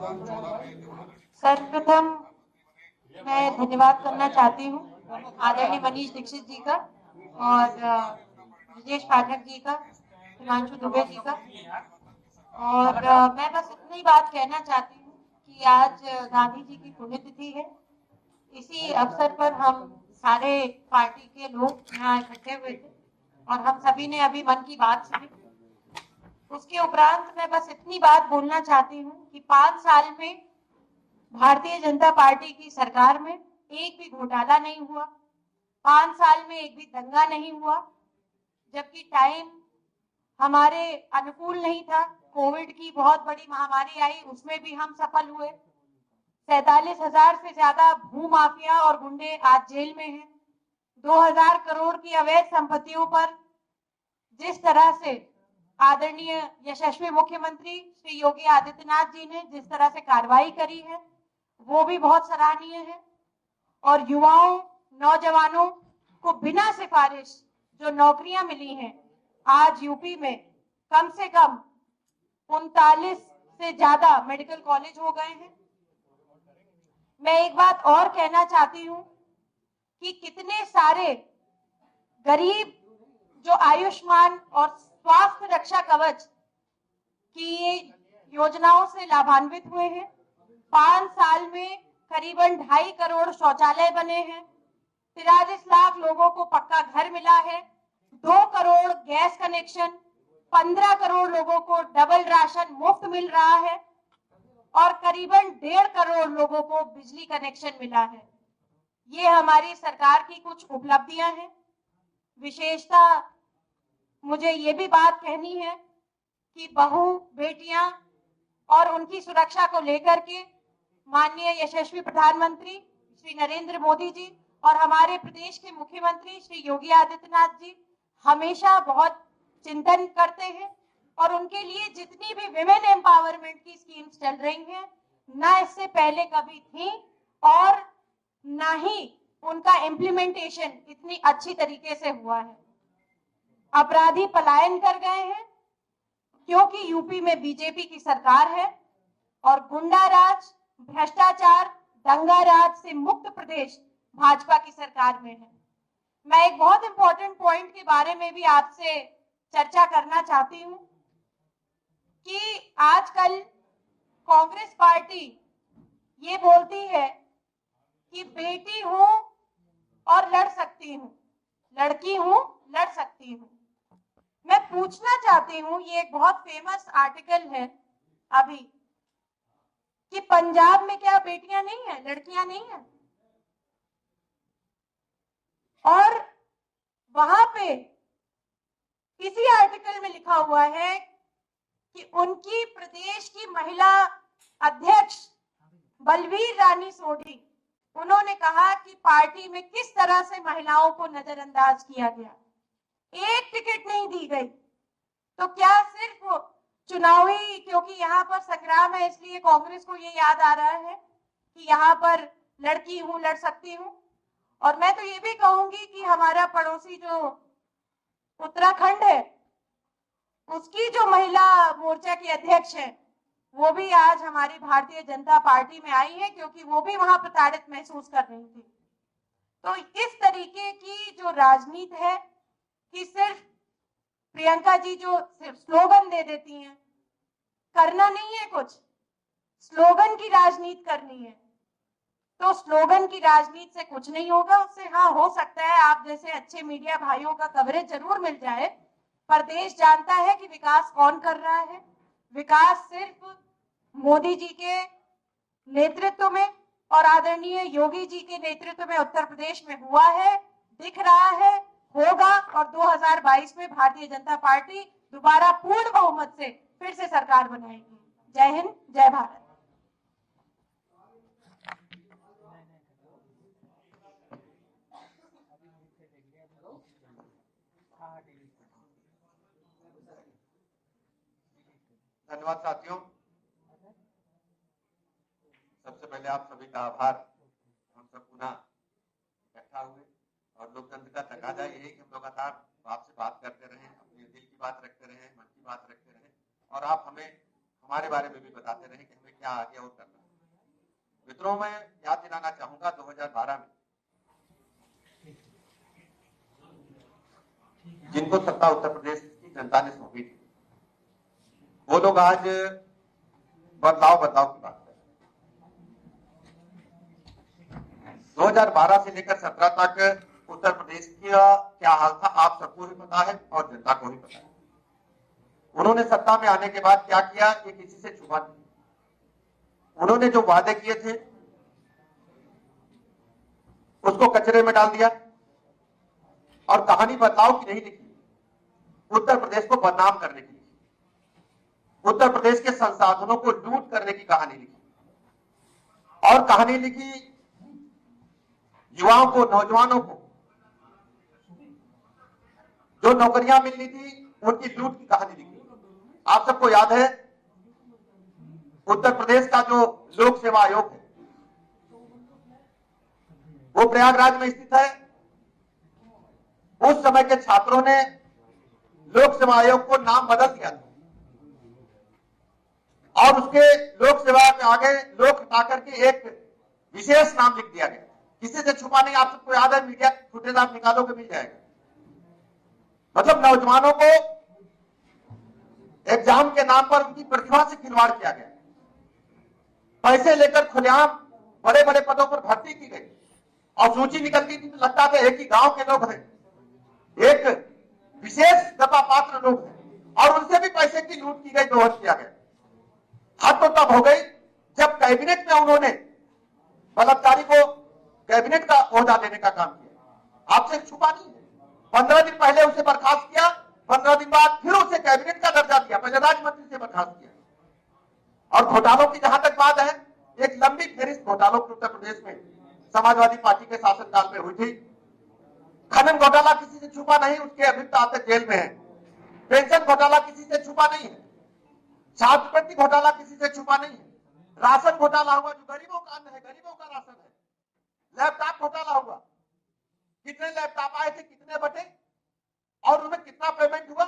सर्वप्रथम मैं धन्यवाद करना चाहती हूँ आदरणीय मनीष दीक्षित जी का और ब्रजेश पाठक जी का, हिमांशु दुबे जी का। और मैं बस इतनी बात कहना चाहती हूँ कि आज गांधी जी की पुण्यतिथि है। इसी अवसर पर हम सारे पार्टी के लोग यहाँ इकट्ठे हुए थे और हम सभी ने अभी मन की बात सुनी। उसके उपरांत मैं बस इतनी बात बोलना चाहती हूँ कि 5 साल में भारतीय जनता पार्टी की सरकार में एक भी घोटाला नहीं हुआ, 5 साल में एक भी दंगा नहीं हुआ, जबकि टाइम हमारे अनुकूल नहीं था। कोविड की बहुत बड़ी महामारी आई, उसमें भी हम सफल हुए। 47,000 से ज्यादा भू माफिया और गुंडे आज जेल में हैं। 2000 करोड़ की अवैध संपत्तियों पर जिस तरह से आदरणीय यशस्वी मुख्यमंत्री श्री योगी आदित्यनाथ जी ने जिस तरह से कार्रवाई करी है, वो भी बहुत सराहनीय है। और युवाओं, नौजवानों को बिना सिफारिश जो नौकरियां मिली हैं, आज यूपी में कम से कम 39 से ज्यादा मेडिकल कॉलेज हो गए हैं। मैं एक बात और कहना चाहती हूं कि कितने सारे गरीब जो आयुष्मान और स्वास्थ्य रक्षा कवच की योजनाओं से लाभान्वित हुए हैं। 5 साल में करीबन 2.5 करोड़ शौचालय बने हैं, 43 लाख लोगों को पक्का घर मिला है, 2 करोड़ गैस कनेक्शन, 15 करोड़ लोगों को डबल राशन मुफ्त मिल रहा है और करीबन 1.5 करोड़ लोगों को बिजली कनेक्शन मिला है। ये हमारी सरकार की कुछ उपलब्धियां हैं। विशेषता मुझे ये भी बात कहनी है कि बहू बेटियां और उनकी सुरक्षा को लेकर के माननीय यशस्वी प्रधानमंत्री श्री नरेंद्र मोदी जी और हमारे प्रदेश के मुख्यमंत्री श्री योगी आदित्यनाथ जी हमेशा बहुत चिंतन करते हैं और उनके लिए जितनी भी विमेन एम्पावरमेंट की स्कीम्स चल रही हैं, ना इससे पहले कभी थी और ना ही उनका इम्प्लीमेंटेशन इतनी अच्छी तरीके से हुआ है। अपराधी पलायन कर गए हैं क्योंकि यूपी में बीजेपी की सरकार है और गुंडा राज, भ्रष्टाचार, दंगा राज से मुक्त प्रदेश भाजपा की सरकार में है। मैं एक बहुत इंपॉर्टेंट पॉइंट के बारे में भी आपसे चर्चा करना चाहती हूं कि आजकल कांग्रेस पार्टी ये बोलती है कि बेटी हूं और लड़ सकती हूं, लड़की हूं लड़ सकती हूं। मैं पूछना चाहती हूं, ये एक बहुत फेमस आर्टिकल है अभी, कि पंजाब में क्या बेटियां नहीं है, लड़कियां नहीं है? और वहां पे किसी आर्टिकल में लिखा हुआ है कि उनकी प्रदेश की महिला अध्यक्ष बलवीर रानी सोढी, उन्होंने कहा कि पार्टी में किस तरह से महिलाओं को नजरअंदाज किया गया, एक टिकट नहीं दी गई। तो क्या सिर्फ चुनावी, क्योंकि यहाँ पर संग्राम है इसलिए कांग्रेस को ये याद आ रहा है कि यहाँ पर लड़की हूं लड़ सकती हूं? और मैं तो ये भी कहूंगी कि हमारा पड़ोसी जो उत्तराखंड है, उसकी जो महिला मोर्चा की अध्यक्ष है, वो भी आज हमारी भारतीय जनता पार्टी में आई है क्योंकि वो भी वहां प्रताड़ित महसूस कर रही थी। तो इस तरीके की जो राजनीति है कि सिर्फ प्रियंका जी जो सिर्फ स्लोगन दे देती हैं, करना नहीं है कुछ, स्लोगन की राजनीति करनी है। तो स्लोगन की राजनीति से कुछ नहीं होगा। उससे हाँ हो सकता है आप जैसे अच्छे मीडिया भाइयों का कवरेज जरूर मिल जाए, पर देश जानता है कि विकास कौन कर रहा है। विकास सिर्फ मोदी जी के नेतृत्व में और आदरणीय योगी जी के नेतृत्व में उत्तर प्रदेश में हुआ है, दिख रहा है, होगा और 2022 में भारतीय जनता पार्टी दोबारा पूर्ण बहुमत से फिर से सरकार बनाएगी। जय हिंद, जय भारत। धन्यवाद साथियों। सबसे पहले आप सभी का आभार, हम सब पुनः इकट्ठा हुए और लोकतंत्र का तकाजा यही कि हम लगातार आपसे बात करते रहें, अपने दिल की बात रखते रहें, मन की बात रखते रहें और आप हमें हमारे बारे में भी बताते रहे कि हमें क्या आगे और करना है। मित्रों, मैं याद दिलाना चाहूंगा 2012 में जिनको सत्ता उत्तर प्रदेश की जनता ने सौंपी थी, वो लोग आज बदलाव की बात कर रहे हैं। 2012 से लेकर 17 तक उत्तर प्रदेश का क्या हाल था आप सबको भी पता है और जनता को भी पता है। उन्होंने सत्ता में आने के बाद क्या किया, ये किसी से छुपा नहीं। उन्होंने जो वादे किए थे उसको कचरे में डाल दिया और कहानी बदलाव की नहीं लिखी, उत्तर प्रदेश को बदनाम करने की लिखी, उत्तर प्रदेश के संसाधनों को लूट करने की कहानी लिखी और कहानी लिखी युवाओं को, नौजवानों को जो नौकरियां मिलनी थी उनकी लूट की कहानी लिखी। आप सबको याद है उत्तर प्रदेश का जो लोक सेवा आयोग है वो प्रयागराज में स्थित है। उस समय के छात्रों ने लोक सेवा आयोग को नाम बदल दिया था और उसके लोक सेवा के आगे लोक हटा करके एक विशेष नाम लिख दिया गया। किसी से छुपा नहीं, आप सबको याद है, मीडिया फुटेज आप निकालोगे मिल जाएगा। मतलब नौजवानों को एग्जाम के नाम पर उनकी प्रतिभा से खिलवाड़ किया गया, पैसे लेकर खुलेआम बड़े बड़े पदों पर भर्ती की गई और सूची निकलती थी तो लगता था एक ही गांव के लोग हैं, एक विशेष दफा पात्र लोग हैं और उनसे भी पैसे की लूट की गई, दोहन किया गया। हद तो तब हो गई जब कैबिनेट में उन्होंने बलात्कारी को कैबिनेट का ओहदा देने का काम किया। आपसे छुपा नहीं है। 15 दिन पहले उसे बर्खास्त किया, 15 दिन बाद फिर उसे कैबिनेट का दर्जा दिया, पहले राज्य मंत्री से बर्खास्त किया। और घोटालों की जहां तक बात है, एक लंबी फेरिस्त घोटालों की उत्तर प्रदेश में समाजवादी पार्टी के शासनकाल में हुई थी। खनन घोटाला किसी से छुपा नहीं, उसके अभियुक्त आज तक जेल में है। पेंशन घोटाला किसी से छुपा नहीं है। छात्रवृत्ति घोटाला किसी से छुपा नहीं है। राशन घोटाला हुआ जो गरीबों का अन्न है, गरीबों का राशन है। लैपटॉप घोटाला हुआ, कितने लैपटॉप आए थे, कितने बटे और उनमें कितना पेमेंट हुआ।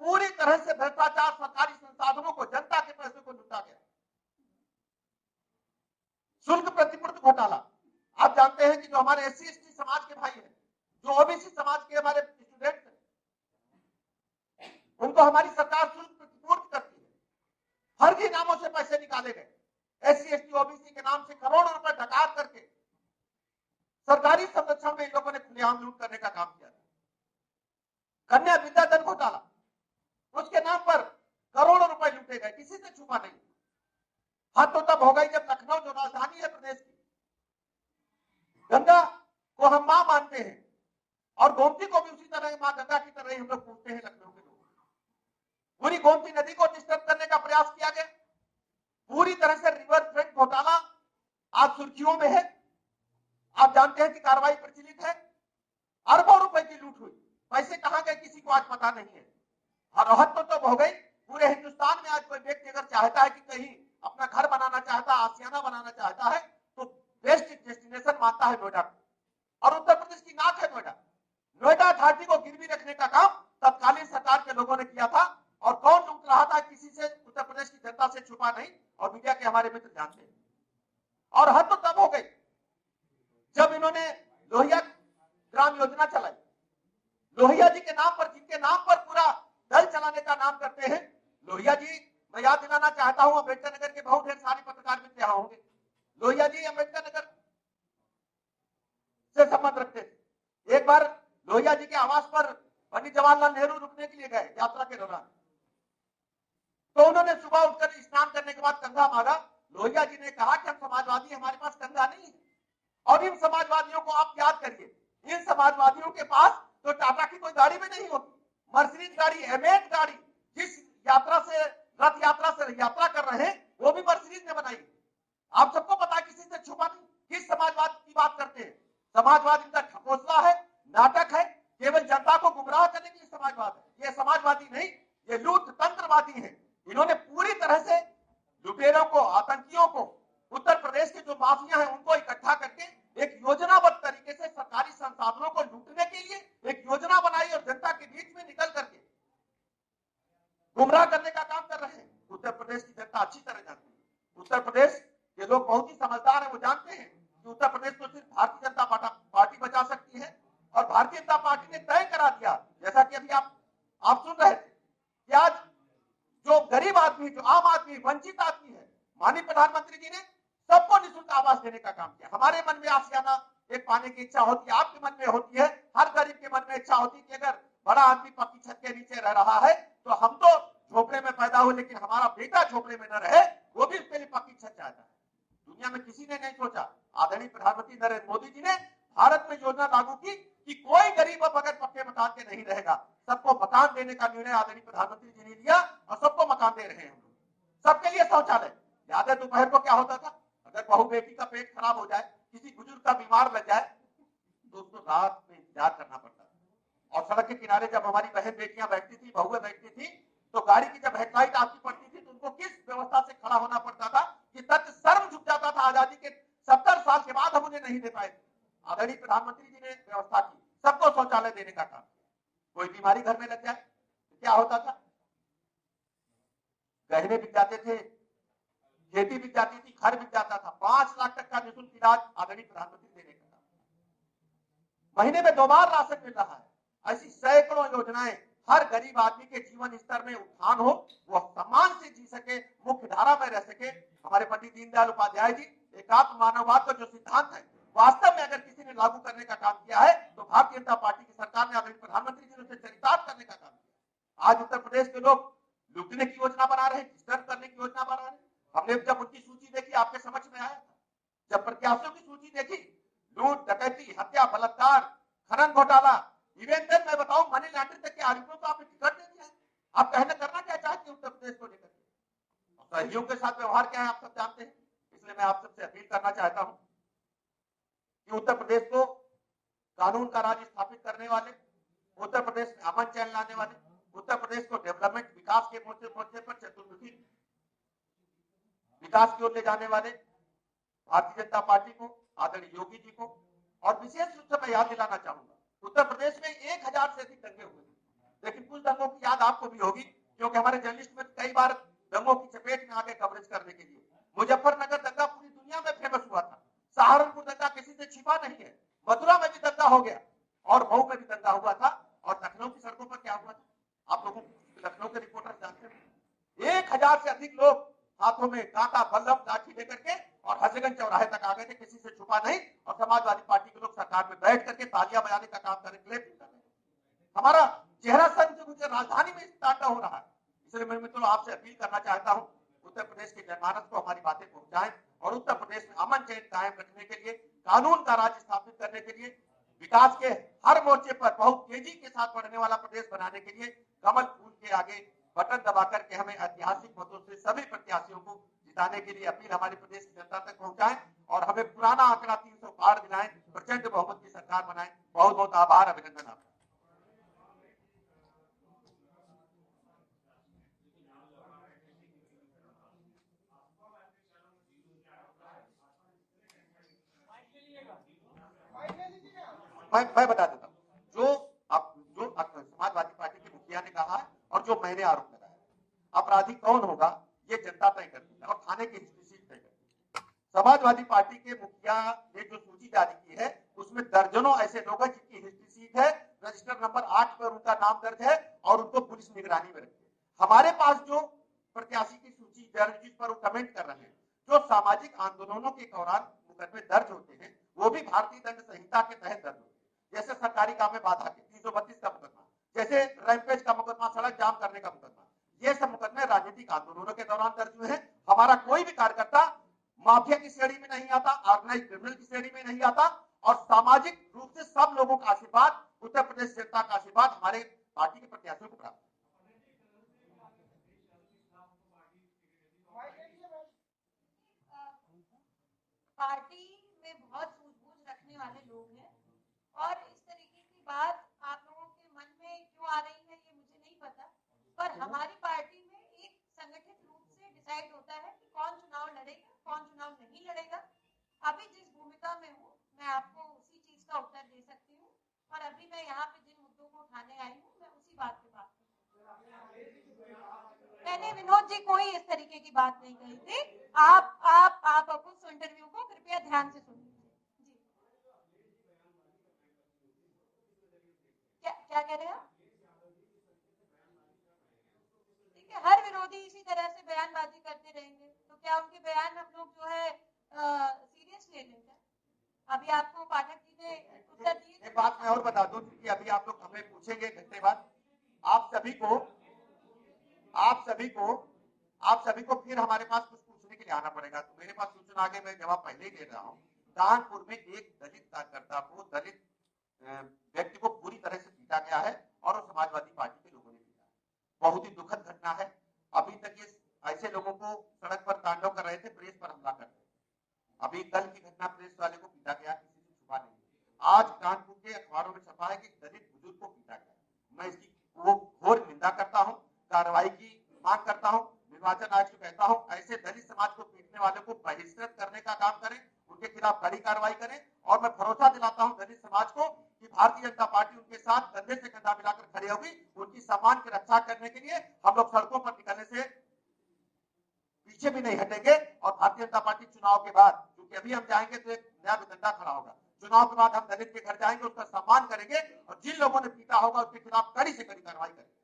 पूरी तरह से भ्रष्टाचार, सरकारी संसाधनों को, जनता के पैसे को लूटा गया। शुल्क प्रतिपूर्ति घोटाला, आप जानते हैं कि जो हमारे SC ST समाज के भाई हैं, जो OBC समाज के हमारे स्टूडेंट्स हैं, उनको हमारी सरकार शुल्क प्रतिपूर्ति करती है। फर्जी नामों से पैसे निकाले गए। SC ST OBC के नाम से करोड़ों रुपए डकार करके सरकारी संरक्षण में इन लोगों ने खुलेआम लूट करने का काम किया। कन्या विद्याधन घोटाला, उसके नाम पर करोड़ों रुपए लूटे गए, किसी से छुपा नहीं। हद तो तब हो गई जब लखनऊ जो राजधानी है प्रदेश की, गंगा को हम मां मानते हैं और गोमती को भी उसी तरह मां गंगा की तरह ही हम लोग पूछते हैं लखनऊ के लोग। पूरी गोमती नदी को डिस्टर्ब करने का प्रयास किया गया। पूरी तरह से रिवर फ्रंट घोटाला आज सुर्खियों में है। आप जानते हैं कि कार्रवाई प्रचलित है। अरबों रुपए की लूट हुई, पैसे कहां गए किसी को आज पता नहीं है। और हद तो तब हो गई, पूरे हिंदुस्तान में आज कोई व्यक्ति अगर चाहता है कि कहीं अपना घर बनाना चाहता है, आशियाना बनाना चाहता है, तो बेस्ट डेस्टिनेशन मानता है नोएडा को। और उत्तर प्रदेश की नाक है नोएडा। नोएडा अथॉरिटी को गिरवी रखने का काम तत्कालीन सरकार के लोगों ने किया था। और कौन लूट रहा था किसी से उत्तर प्रदेश की जनता से छुपा नहीं, और मीडिया के हमारे मित्र जानते हैं। और हद तो तब हो गई जब इन्होंने लोहिया ग्राम योजना चलाई। लोहिया जी के नाम पर, जिनके नाम पर पूरा दल चलाने का नाम करते हैं, लोहिया जी, मैं याद दिलाना चाहता हूं, अम्बेडकर नगर के बहुत ढेर सारे पत्रकार मित्र यहां होंगे। लोहिया जी अम्बेडकर नगर से संबंध रखते थे। एक बार लोहिया जी के आवास पर पंडित जवाहरलाल नेहरू रुकने के लिए गए यात्रा के दौरान, तो उन्होंने सुबह उठकर स्नान करने के बाद कंघा मांगा। लोहिया जी ने कहा कि हम समाजवादी, हमारे पास कंघा नहीं है। और इन समाजवादियों को आप याद करिए, इन समाजवादियों के पास तो टाटा की कोई गाड़ी भी नहीं होती, मर्सिडीज गाड़ी, एमेट गाड़ी, जिस यात्रा से, रथ यात्रा से यात्रा कर रहे हैं, वो भी मर्सिडीज ने बनाई। आप सबको पता है, किसी से छुपा नहीं। किस समाजवाद की बात करते हैं? समाजवाद इनका ठकोसला है, नाटक है, केवल जनता को गुमराह करने के लिए समाजवाद है। ये समाजवादी नहीं, ये लूट तंत्रवादी है। इन्होंने पूरी तरह से लुटेरों को, आतंकियों को, उत्तर प्रदेश के जो माफिया हैं उनको इकट्ठा करके एक योजनाबद्ध तरीके से सरकारी संसाधनों को लूटने के लिए एक योजना बनाई और जनता के बीच में निकल करके गुमराह करने का काम कर रहे हैं। उत्तर प्रदेश की जनता लोग बहुत ही समझदार हैं, वो जानते हैं कि उत्तर प्रदेश को सिर्फ भारतीय जनता पार्टी बचा सकती है। और भारतीय जनता पार्टी ने तय करा दिया, जैसा कि अभी आप सुन रहे थे कि आज जो गरीब आदमी, जो आम आदमी, वंचित आदमी है, माननीय प्रधानमंत्री जी ने सबको निःशुल्क आवास देने का काम किया। हमारे मन में आशियाना एक पाने की इच्छा होती है, आपके मन में होती है, हर गरीब के मन में इच्छा होती है कि अगर बड़ा आदमी पक्की छत के नीचे रह रहा है तो हम तो झोपड़े में पैदा हुए, लेकिन हमारा बेटा झोपड़े में न रहे, वो भी उसके लिए पक्की छत चाहता है। दुनिया में किसी ने नहीं सोचा, आदरणीय प्रधानमंत्री नरेंद्र मोदी जी ने भारत में योजना लागू की कि कोई गरीब अब अगर पक्के मकान के नहीं रहेगा, सबको मकान देने का निर्णय आदरणीय प्रधानमंत्री जी ने लिया और सबको मकान दे रहे हैं हम लोग। सबके लिए शौचालय। याद है दोपहर को क्या होता था, अगर बहू बेटी का पेट खराब हो जाए, किसी बुजुर्ग का बीमार लग जाए तो उसको रात में इंतजार करना पड़ता था। और सड़क के किनारे जब हमारी बहन बेटियां बैठती थी, बहुएं बैठती थी, तो गाड़ी की जब हेडलाइट आपकी पड़ती थी तो उनको किस व्यवस्था से खड़ा होना पड़ता था कि तत् सर्व झुक जाता था। आजादी के 70 साल के बाद हम उन्हें नहीं दे पाए। आदरणीय प्रधानमंत्री जी ने व्यवस्था की, सबको शौचालय देने का काम। कोई बीमारी घर में लग जाए तो क्या होता था, गहने बिक जाते थे, खेती बिक जाती थी, घर बिक जाता था। 5 लाख तक का निःशुल्क इलाज आदरणीय प्रधानमंत्री देने का काम। महीने में 2 बार राशन मिल रहा है। ऐसी सैकड़ों योजनाएं, हर गरीब आदमी के जीवन स्तर में उत्थान हो, वो सम्मान से जी सके, मुख्य धारा में रह सके। हमारे पंडित दीनदयाल उपाध्याय जी एकात्म मानववाद का जो सिद्धांत है, वास्तव में अगर किसी ने लागू करने का काम किया है तो भारतीय जनता पार्टी की सरकार ने, आदरणीय प्रधानमंत्री जी ने उसे चरितार्थ करने का काम किया। आज उत्तर प्रदेश के लोग लूटने की योजना बना रहे हैं, डिस्टर्ब करने की योजना बना रहे हैं। हमने जब उनकी सूची देखी, आपके समझ में आया था, जब प्रत्याशियों की सूची देखी, लूट, डकैती, हत्या, बलात्कार, खनन घोटाला, इवन देन मैं बताऊं मनी लॉन्ड्रिंग तक के आरोपियों को आपने टिकट दे दिया है। आप कहना करना क्या चाहते हैं उत्तर प्रदेश को लेकर के? सहयोगियों के साथ व्यवहार क्या है आप सब जानते हैं। इसलिए मैं आप सबसे अपील करना चाहता हूं कि उत्तर प्रदेश को कानून का राज स्थापित करने वाले, उत्तर प्रदेश में अमन चैन लाने वाले, उत्तर प्रदेश को डेवलपमेंट विकास के मोर्चे पर चतुर्मुखी विकास की ओर ले जाने वाले भारतीय जनता पार्टी को, आदरणीय योगी जी को, और विशेष रूप से मैं याद दिलाना चाहूंगा, उत्तर प्रदेश में 1000 से अधिक दंगे हुए, लेकिन कुछ दंगों की याद आपको भी होगी क्योंकि हमारे जर्नलिस्ट में कई बार दंगों की चपेट में आगे कवरेज करने के लिए। मुजफ्फरनगर दंगा पूरी दुनिया में फेमस हुआ था, सहारनपुर दंगा किसी से छिपा नहीं है, मथुरा में भी दंगा हो गया और मऊ में भी दंगा हुआ था। और लखनऊ की सड़कों पर क्या हुआ था, आप लोगों लखनऊ के रिपोर्टर जानते हैं। 1000 से अधिक लोग हाथों में कांटा, बल्लम, लाठी लेकर के और हजरगंज चौराहे तक आ गए थे, किसी से छुपा नहीं। और समाजवादी पार्टी के लोग सरकार में बैठ करके तालियां बजाने का काम करने के लिए हमारा चेहरा सर से मुझे राजधानी में तांडव हो रहा है। इसलिए मैं मित्रों आपसे अपील करना चाहता हूं, उत्तर प्रदेश के जनमानस को हमारी बातें पहुंचाएं और उत्तर प्रदेश में अमन चैन कायम रखने के लिए, कानून का राज स्थापित करने के लिए, विकास के हर मोर्चे पर बहुत तेजी के साथ बढ़ने वाला प्रदेश बनाने के लिए कमल फूल के आगे बटन दबा करके हमें ऐतिहासिक मतों से सभी प्रत्याशियों को जिताने के लिए अपील हमारे प्रदेश की जनता तक पहुंचाएं और हमें पुराना आंकड़ा 300 पार दिलाएं, प्रचंड बहुमत की सरकार बनाएं। बहुत बहुत आभार, अभिनंदन आपका। मैं बता देता हूँ, जो समाजवादी पार्टी के मुखिया ने कहा और जो मैंने आरोप लगाया, अपराधी कौन होगा ये जनता तय करती है और थाने की हिस्ट्री शीट तय करती है। समाजवादी पार्टी के मुखिया ने जो सूची जारी की है उसमें दर्जनों ऐसे लोग हैं जिनकी हिस्ट्री शीट है, रजिस्टर नंबर 8 पर उनका नाम दर्ज है और उनको पुलिस निगरानी में रखी है। हमारे पास जो प्रत्याशी की सूची दर्ज जिस पर वो कमेंट कर रहे हैं, जो सामाजिक आंदोलनों के दौरान मुकदमे दर्ज होते हैं वो भी भारतीय दंड संहिता के तहत दर्ज होते हैं। जैसे सरकारी काम में बाधा के 332 का मुकदमा, जैसे रैंपेज का मुकदमा, सड़क जाम करने का मुकदमा, ये सब मुकदमे राजनीतिक आंदोलनों के दौरान दर्ज हुए हैं। हमारा कोई भी कार्यकर्ता माफिया की श्रेणी में नहीं आता, ऑर्गेनाइज क्रिमिनल की श्रेणी में नहीं आता और सामाजिक रूप से सब लोगों का आशीर्वाद, उत्तर प्रदेश जनता का आशीर्वाद हमारे पार्टी के प्रत्याशियों को प्राप्त। पार्टी में बहुत सूझबूझ रखने वाले लोग हैं और इस तरीके की बात आप लोगों के मन में क्यों आ रही है ये मुझे नहीं पता, पर हमारी पार्टी में एक संगठित रूप से डिसाइड होता है कि कौन चुनाव लड़ेगा, कौन चुनाव नहीं लड़ेगा। अभी जिस भूमिका में हूँ मैं आपको उसी चीज का उत्तर दे सकती हूँ और अभी मैं यहाँ पे जिन मुद्दों को उठाने आई हूँ मैं उसी बात पे बात करूँ। मैंने विनोद जी कोई इस तरीके की बात नहीं कही थी। आप खुद ध्यान से सुन लीजिए। जी, क्या कह रहे हैं आप? ठीक है, हर विरोधी इसी तरह से बयानबाजी करते रहेंगे तो क्या उनके बयान हम लोग जो है सीरियस ले लें क्या? अभी आपको पाठक जी ने उत्तर दिए। एक बात मैं और बता दूं कि अभी आप लोग हमें पूछेंगे घंटे बाद, आप सभी को फिर हमारे पास कुछ पूछने के लिए आना पड़ेगा। तो मेरे पास सूचना आगे, मैं जवाब पहले ही दे रहा हूँ। कानपुर में एक दलित कार्यकर्ता को, दलित व्यक्ति को पूरी तरह से पीटा गया है और वो समाजवादी पार्टी के लोगों ने पीटा है। बहुत ही दुखद घटना है। अभी तक ये ऐसे लोगों को सड़क पर तांडव कर रहे थे, प्रेस पर हमला कर रहे थे। अभी कल की घटना प्रेस वाले को पीटा गया, किसी से छुपा नहीं। आज कानपुर के अखबारों में छपा है कि दलित बुजुर्ग को पीटा गया। मैं इसकी वो घोर निंदा करता हूँ, कार्रवाई की मांग करता हूँ। निर्वाचन आयोग से कहता हूँ, ऐसे दलित समाज को पीटने वाले को बहिष्कृत करने का काम करें, उनके खिलाफ कड़ी कार्रवाई करें। और मैं भरोसा दिलाता हूँ दलित समाज को कि भारतीय जनता पार्टी उनके साथ कंधे से कंधा मिलाकर खड़ी होगी। उनकी सम्मान की रक्षा करने के लिए हम लोग सड़कों पर निकलने से पीछे भी नहीं हटेंगे। और भारतीय जनता पार्टी चुनाव के बाद, क्योंकि अभी हम जाएंगे तो एक नया वितंडा खड़ा होगा, चुनाव के बाद हम दलित के घर जाएंगे, उसका सम्मान करेंगे और जिन लोगों ने पीटा होगा उसके खिलाफ कड़ी से कड़ी कार्रवाई करेंगे।